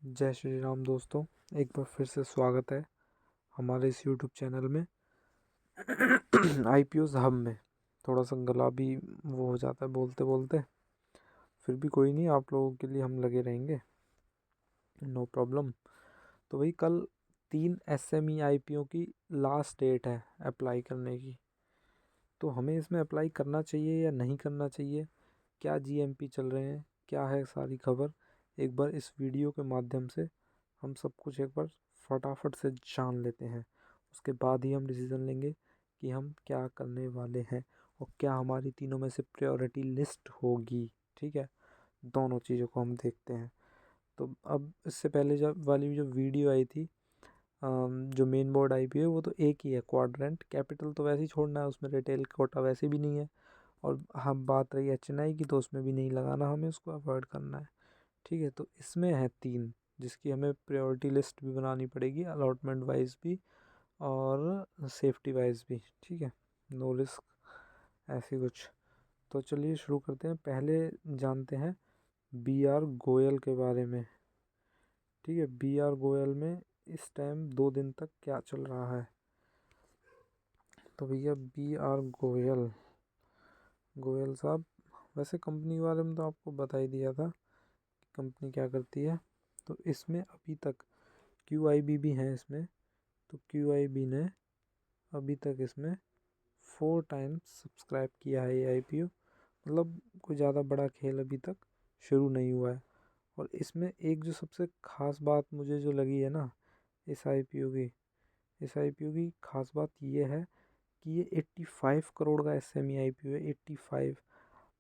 जय श्री राम दोस्तों। एक बार फिर से स्वागत है हमारे इस YouTube चैनल में। IPOs हब में थोड़ा सा गला भी वो हो जाता है बोलते बोलते, फिर भी कोई नहीं, आप लोगों के लिए हम लगे रहेंगे, नो प्रॉब्लम। तो भाई कल 3 SME IPO की लास्ट डेट है अप्लाई करने की। तो हमें इसमें अप्लाई करना चाहिए या नहीं करना चाहिए, क्या GMP चल रहे हैं, क्या है सारी खबर, एक बार इस वीडियो के माध्यम से हम सब कुछ एक बार फटाफट से जान लेते हैं। उसके बाद ही हम डिसीज़न लेंगे कि हम क्या करने वाले हैं और क्या हमारी तीनों में से प्रायोरिटी लिस्ट होगी। ठीक है, दोनों चीज़ों को हम देखते हैं। तो अब इससे पहले जब वाली जो वीडियो आई थी, जो मेन बोर्ड IPO है वो तो एक ही है, क्वाड्रेंट कैपिटल तो वैसे ही छोड़ना है, उसमें रिटेल कोटा वैसे भी नहीं है। और हम बात रही HNI की, तो उसमें भी नहीं लगाना, हमें उसको अवॉइड करना है। ठीक है, तो इसमें है 3 जिसकी हमें प्रायोरिटी लिस्ट भी बनानी पड़ेगी, अलॉटमेंट वाइज भी और सेफ्टी वाइज भी। ठीक है, नो रिस्क ऐसी कुछ। तो चलिए शुरू करते हैं। पहले जानते हैं BR गोयल के बारे में। ठीक है, BR गोयल में इस टाइम 2 दिन तक क्या चल रहा है। तो भैया BR गोयल, गोयल साहब, वैसे कंपनी के बारे में तो आपको बता ही दिया था कि कंपनी क्या करती है। तो इसमें अभी तक QIB भी हैं इसमें। तो QIB ने अभी तक इसमें 4 टाइम्स सब्सक्राइब किया है ये IPO। मतलब कोई ज़्यादा बड़ा खेल अभी तक शुरू नहीं हुआ है। और इसमें एक जो सबसे ख़ास बात मुझे जो लगी है ना इस IPO की, इस IPO की ख़ास बात ये है कि ये 85 करोड़ का SME IPO है। 85।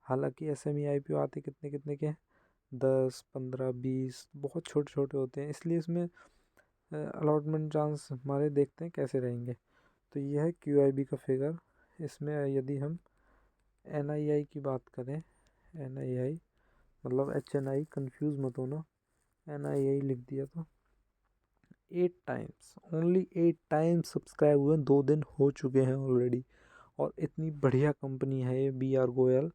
हालांकि SME IPO आते कितने कितने के हैं, 10, 15, 20, बहुत छोटे छोटे होते हैं, इसलिए इसमें अलॉटमेंट चांस हमारे देखते हैं कैसे रहेंगे। तो ये है QIB का फिगर। इसमें यदि हम NII की बात करें, NII मतलब HNI, कंफ्यूज मत होना, NII लिख दिया तो 8 टाइम्स, ओनली 8 टाइम्स सब्सक्राइब हुए, 2 दिन हो चुके हैं ऑलरेडी। और इतनी बढ़िया कंपनी है ये BR गोयल।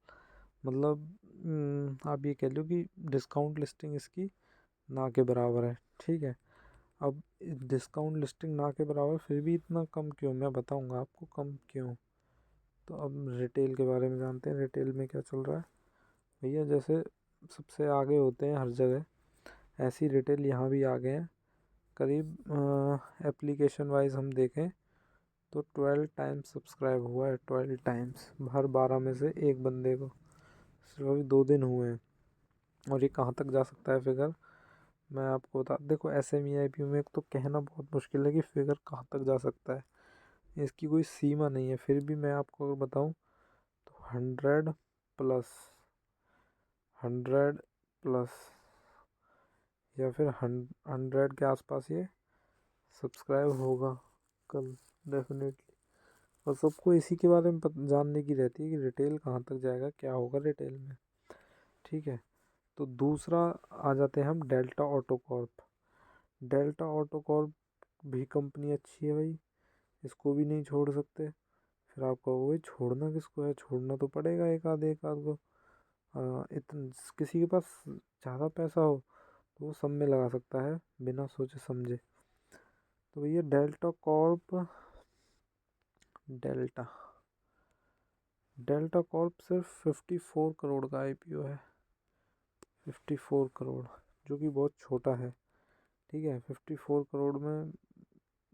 मतलब आप ये कह लो कि डिस्काउंट लिस्टिंग इसकी ना के बराबर है। ठीक है, अब डिस्काउंट लिस्टिंग ना के बराबर फिर भी इतना कम क्यों, मैं बताऊंगा आपको कम क्यों। तो अब रिटेल के बारे में जानते हैं, रिटेल में क्या चल रहा है। भैया जैसे सबसे आगे होते हैं हर जगह, ऐसी रिटेल यहाँ भी आ गए हैं। करीब एप्लीकेशन वाइज हम देखें तो 12 टाइम्स सब्सक्राइब हुआ है, 12 टाइम्स, हर 12 में से एक बंदे को। सिर्फ अभी 2 दिन हुए हैं। और ये कहाँ तक जा सकता है फिगर, मैं आपको बता, देखो SME IPO में एक तो कहना बहुत मुश्किल है कि फिगर कहाँ तक जा सकता है, इसकी कोई सीमा नहीं है। फिर भी मैं आपको अगर बताऊँ तो 100+, 100+ या फिर 100 के आसपास ये सब्सक्राइब होगा कल डेफिनेटली। और सबको इसी के बारे में जानने की रहती है कि रिटेल कहाँ तक जाएगा, क्या होगा रिटेल में। ठीक है, तो दूसरा आ जाते हैं हम delta auto Corp. Delta auto Corp भी कंपनी अच्छी है भाई, इसको भी नहीं छोड़ सकते। फिर आप कहोगे छोड़ना किसको है, छोड़ना तो पड़ेगा एक आध को। इतन किसी के पास ज़्यादा पैसा हो तो वो सब में लगा सकता है बिना सोचे समझे। तो भैया delta Corp, delta delta Corp सिर्फ 54 करोड़ का IPO है। 54 करोड़, जो कि बहुत छोटा है। ठीक है, 54 करोड़ में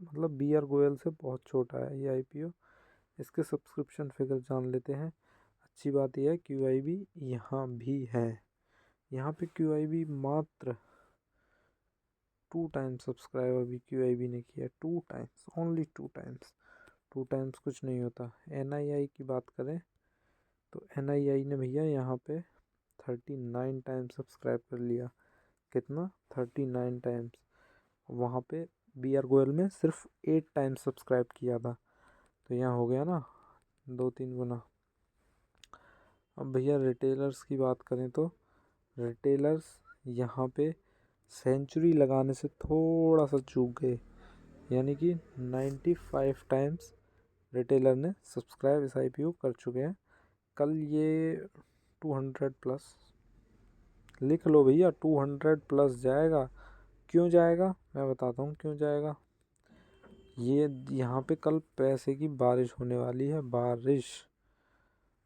मतलब BR गोयल से बहुत छोटा है ये IPO। इसके सब्सक्रिप्शन फिगर जान लेते हैं। अच्छी बात यह है QIB यहाँ भी है। यहाँ पे QIB मात्र 2 टाइम्स सब्सक्राइब अभी QIB ने किया, 2 टाइम्स, ओनली 2 टाइम्स। 2 टाइम्स कुछ नहीं होता। NII की बात करें तो NII ने भैया यहाँ पे 39 टाइम्स सब्सक्राइब कर लिया। कितना, 39 टाइम्स। वहाँ पे BR गोयल में सिर्फ 8 टाइम्स सब्सक्राइब किया था। तो यहाँ हो गया ना 2-3 गुना। अब भैया रिटेलर्स की बात करें तो रिटेलर्स यहाँ पे सेंचुरी लगाने से थोड़ा सा चूक गए, यानी कि 95 टाइम्स रिटेलर ने सब्सक्राइब इस IPO कर चुके हैं। कल ये 200+, लिख लो भैया, 200+ जाएगा क्यों जाएगा मैं बताता हूँ क्यों जाएगा। ये यहाँ पे कल पैसे की बारिश होने वाली है, बारिश।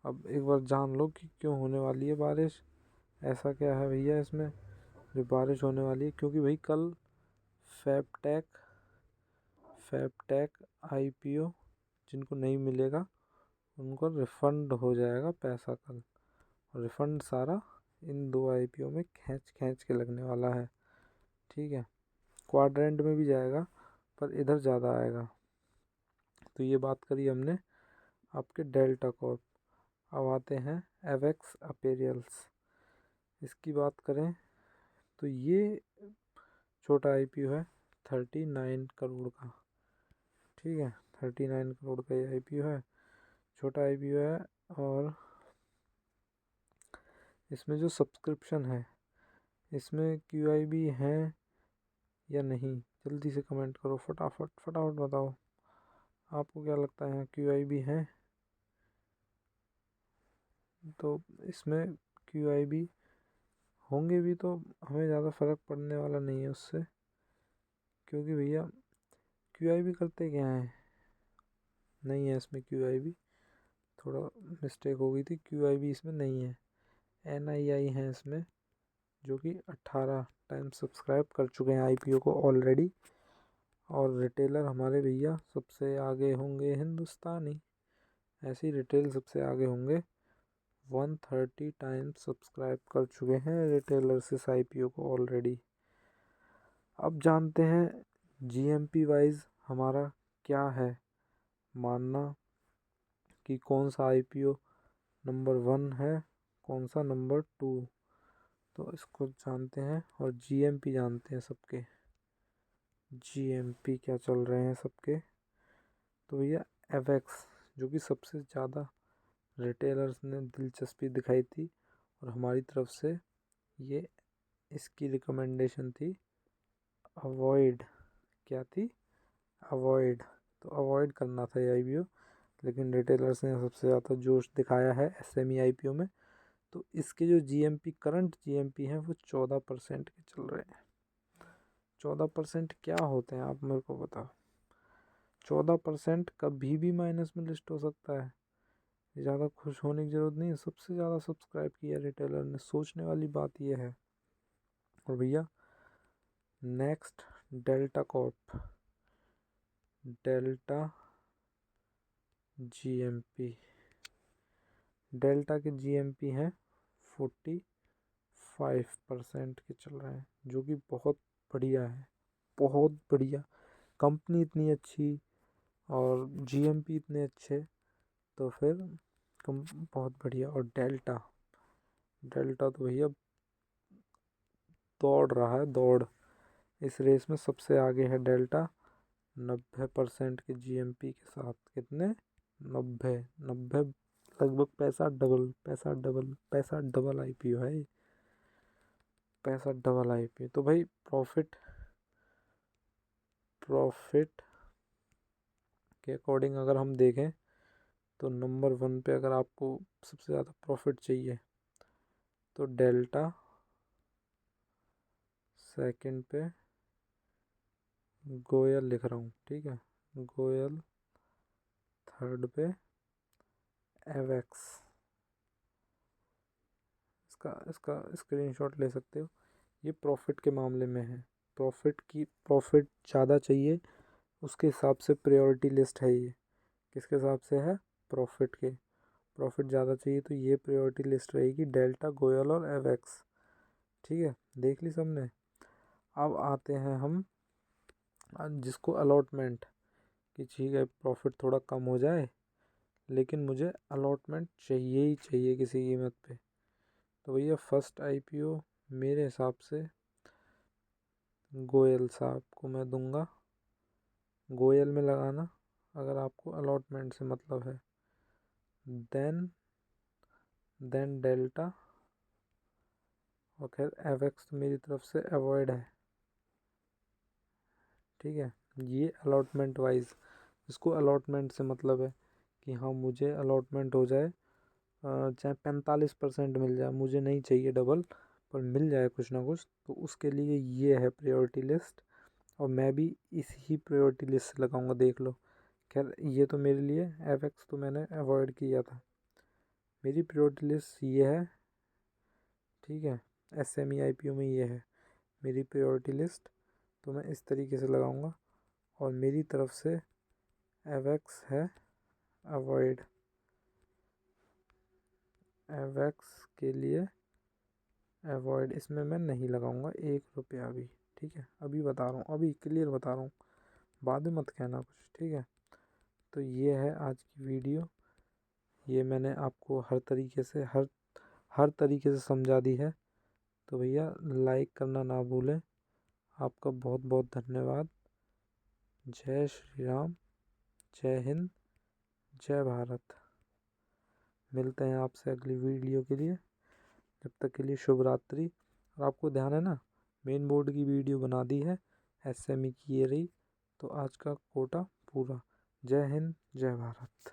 अब एक बार जान लो कि क्यों होने वाली है बारिश। ऐसा क्या है भैया इसमें जो बारिश होने वाली है, क्योंकि भाई कल फैबटेक आईपीओ जिनको नहीं मिलेगा उनको रिफंड हो जाएगा पैसा कल। और रिफंड सारा इन 2 आईपीओ में खींच खींच के लगने वाला है। ठीक है, क्वाड्रेंट में भी जाएगा पर इधर ज़्यादा आएगा। तो ये बात करी हमने आपके डेल्टा कॉर्प। अब आते हैं एवेक्स अपीरियल्स। इसकी बात करें तो ये छोटा आईपीओ है 39 करोड़ का। ठीक है, 39 करोड़ का ये आईपीओ है, छोटा आईपीओ है। और इसमें जो सब्सक्रिप्शन है इसमें क्यूआईबी है या नहीं, जल्दी से कमेंट करो, फटाफट फटाफट बताओ आपको क्या लगता है क्यूआईबी है। तो इसमें क्यूआईबी होंगे भी तो हमें ज़्यादा फ़र्क पड़ने वाला नहीं है उससे, क्योंकि भैया क्यूआईबी करते क्या है, नहीं है इसमें क्यूआईबी, थोड़ा मिस्टेक हो गई थी, क्यूआईबी इसमें नहीं है। एनआईआई है इसमें, जो कि 18 टाइम सब्सक्राइब कर चुके हैं आईपीओ को ऑलरेडी। और रिटेलर हमारे भैया सबसे आगे होंगे हिंदुस्तानी, ऐसे ही रिटेल सबसे आगे होंगे। 130 टाइम्स सब्सक्राइब कर चुके हैं रिटेलर्स इस आईपीओ को ऑलरेडी। अब जानते हैं जीएमपी वाइज हमारा क्या है मानना कि कौन सा आईपीओ नंबर 1 है, कौन सा नंबर 2। तो इसको जानते हैं और जीएमपी जानते हैं सबके, जीएमपी क्या चल रहे हैं सबके। तो भैया एवेक्स जो कि सबसे ज़्यादा रिटेलर्स ने दिलचस्पी दिखाई थी और हमारी तरफ से ये इसकी रिकमेंडेशन थी अवॉइड, क्या थी, अवॉइड। तो अवॉइड करना था ये आईपीओ, लेकिन रिटेलर्स ने सबसे ज़्यादा जोश दिखाया है एसएमई आईपीओ में। तो इसके जो जीएमपी करंट जीएमपी हैं वो 14% के चल रहे हैं। 14% क्या होते हैं आप मेरे को बताओ। 14% कभी भी माइनस में लिस्ट हो सकता है, ज़्यादा खुश होने की ज़रूरत नहीं है। सबसे ज़्यादा सब्सक्राइब किया रिटेलर ने, सोचने वाली बात यह है। और भैया next delta Corp, delta GMP, delta के जीएमपी हैं 45% के चल रहे हैं, जो कि बहुत बढ़िया है, बहुत बढ़िया। कंपनी इतनी अच्छी और जीएमपी इतने अच्छे, तो फिर बहुत बढ़िया। और डेल्टा, डेल्टा तो भैया दौड़ रहा है, दौड़ इस रेस में सबसे आगे है डेल्टा 90% के जीएमपी के साथ। कितने, 90 लगभग पैसा डबल, पैसा डबल आईपीओ है ये, पैसा डबल आईपीओ। तो भाई प्रॉफिट के अकॉर्डिंग अगर हम देखें तो नंबर 1 पे अगर आपको सबसे ज़्यादा प्रॉफिट चाहिए तो डेल्टा, सेकंड पे गोयल लिख रहा हूँ, ठीक है, गोयल, थर्ड पे एवेक्स। इसका स्क्रीनशॉट ले सकते हो। ये प्रॉफिट के मामले में है, प्रॉफिट ज़्यादा चाहिए उसके हिसाब से प्रायोरिटी लिस्ट है ये। किसके हिसाब से है, प्रॉफिट के, प्रॉफिट ज़्यादा चाहिए तो ये प्रायोरिटी लिस्ट रहेगी, डेल्टा, गोयल और एवेक्स। ठीक है, देख ली सबने। अब आते हैं हम जिसको अलॉटमेंट, कि ठीक है प्रॉफिट थोड़ा कम हो जाए लेकिन मुझे अलॉटमेंट चाहिए ही चाहिए किसी कीमत पे। तो भैया फर्स्ट आईपीओ मेरे हिसाब से गोयल साहब को मैं दूंगा, गोयल में लगाना अगर आपको अलॉटमेंट से मतलब है। देन डेल्टा, और खैर एवेक्स तो मेरी तरफ से अवॉइड है। ठीक है, ये अलॉटमेंट वाइज, इसको अलॉटमेंट से मतलब है कि हाँ मुझे अलॉटमेंट हो जाए, चाहे 45% मिल जाए, मुझे नहीं चाहिए डबल, पर मिल जाए कुछ ना कुछ, तो उसके लिए ये है प्रायोरिटी लिस्ट। और मैं भी इसी प्रायोरिटी लिस्ट से लगाऊंगा, देख लो। खैर ये तो मेरे लिए एफएक्स तो मैंने अवॉइड किया था, मेरी प्रायोरिटी लिस्ट ये है, ठीक है। एसएमई आईपीओ में ये है मेरी प्रायोरिटी लिस्ट, तो मैं इस तरीके से लगाऊंगा। और मेरी तरफ से एवेक्स है अवॉइड, एवेक्स के लिए अवॉइड, इसमें मैं नहीं लगाऊंगा 1 रुपया भी, ठीक है। अभी बता रहा हूँ, अभी क्लियर बता रहा हूँ, बाद में मत कहना कुछ, ठीक है। तो ये है आज की वीडियो, ये मैंने आपको हर तरीके से समझा दी है। तो भैया लाइक करना ना भूलें। आपका बहुत बहुत धन्यवाद। जय श्री राम, जय हिंद, जय भारत। मिलते हैं आपसे अगली वीडियो के लिए, जब तक के लिए शुभ रात्रि। और आपको ध्यान है ना, मेन बोर्ड की वीडियो बना दी है, एसएमई की ये रही, तो आज का कोटा पूरा। जय हिंद, जय भारत।